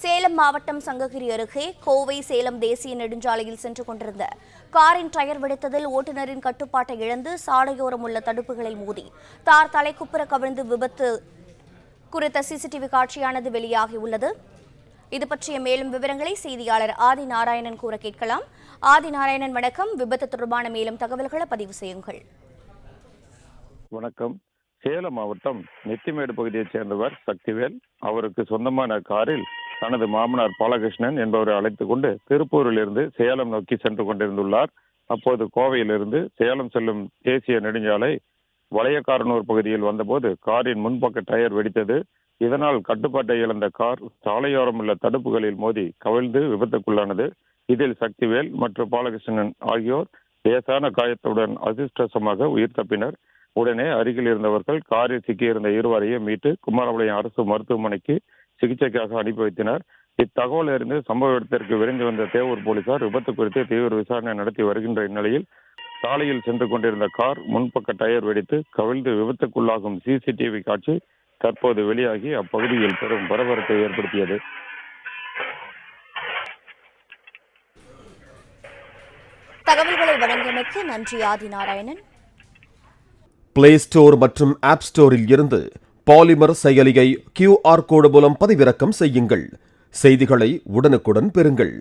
சேலம் மாவட்டம் சங்ககிரி அருகே கோவை சேலம் தேசிய நெடுஞ்சாலையில் சென்று கொண்டிருந்த காரின் டயர் வெடித்ததில் ஓட்டுநரின் கட்டுப்பாட்டை இழந்து சாலையோரம் உள்ள தடுப்புகளை மோதி தார் தலைக்குப்புற கவிழ்ந்து விபத்து குறித்த சிசிடிவி காட்சியானது வெளியாகியுள்ளது. இது பற்றிய மேலும் விவரங்களை செய்தியாளர் ஆதி நாராயணன் கூற கேட்கலாம். ஆதி நாராயணன், வணக்கம். விபத்து தொடர்பான மேலும் தகவல்களை பதிவு செய்யுங்கள். வணக்கம். சேலம் மாவட்டம் நெத்திமேடு பகுதியைச் சேர்ந்தவர் சக்திவேல். அவருக்கு சொந்தமான காரில் தனது மாமனார் பாலகிருஷ்ணன் என்பவரை அழைத்துக் கொண்டு திருப்பூரில் இருந்து சேலம் நோக்கி சென்று கொண்டிருந்துள்ளார். அப்போது கோவையிலிருந்து சேலம் செல்லும் தேசிய நெடுஞ்சாலை வளையக்காரனூர் பகுதியில் வந்தபோது காரின் முன்பக்க டயர் வெடித்தது. இதனால் கட்டுப்பாட்டை இழந்த கார் சாலையோரம் உள்ள தடுப்புகளில் மோதி கவிழ்ந்து விபத்துக்குள்ளானது. இதில் சக்திவேல் மற்றும் பாலகிருஷ்ணன் ஆகியோர் லேசான காயத்துடன் அதிர்ஷ்டவசமாக உயிர் தப்பினர். உடனே அருகில் இருந்தவர்கள் காரில் சிக்கியிருந்த இருவரையும் மீட்டு குமாரபாளையம் அரசு மருத்துவமனைக்கு சிகிச்சைக்காக அனுப்பி வைத்தனர். இத்தகவல் அறிந்து சம்பவ இடத்திற்கு விரைந்து வந்த தேவூர் போலீசார் விபத்து குறித்து தீவிர விசாரணை நடத்தி வருகின்ற இந்நிலையில் சாலையில் சென்று கொண்டிருந்த கார் முன்பக்க டயர் வெடித்து கவிழ்ந்து விபத்துக்குள்ளாகும் சிசிடிவி காட்சி தற்போது வெளியாகி அப்பகுதியில் பெரும் பரபரப்பை ஏற்படுத்தியது. தகவல்களை வழங்கியமைக்கு நன்றி ஆதி நாராயணன். பிளே ஸ்டோர் மற்றும் ஆப் ஸ்டோரில் இருந்து பாலிமர் செயலியை QR கோடு மூலம் பதிவிறக்கம் செய்யுங்கள். செய்திகளை உடனுக்குடன் பெறுங்கள்.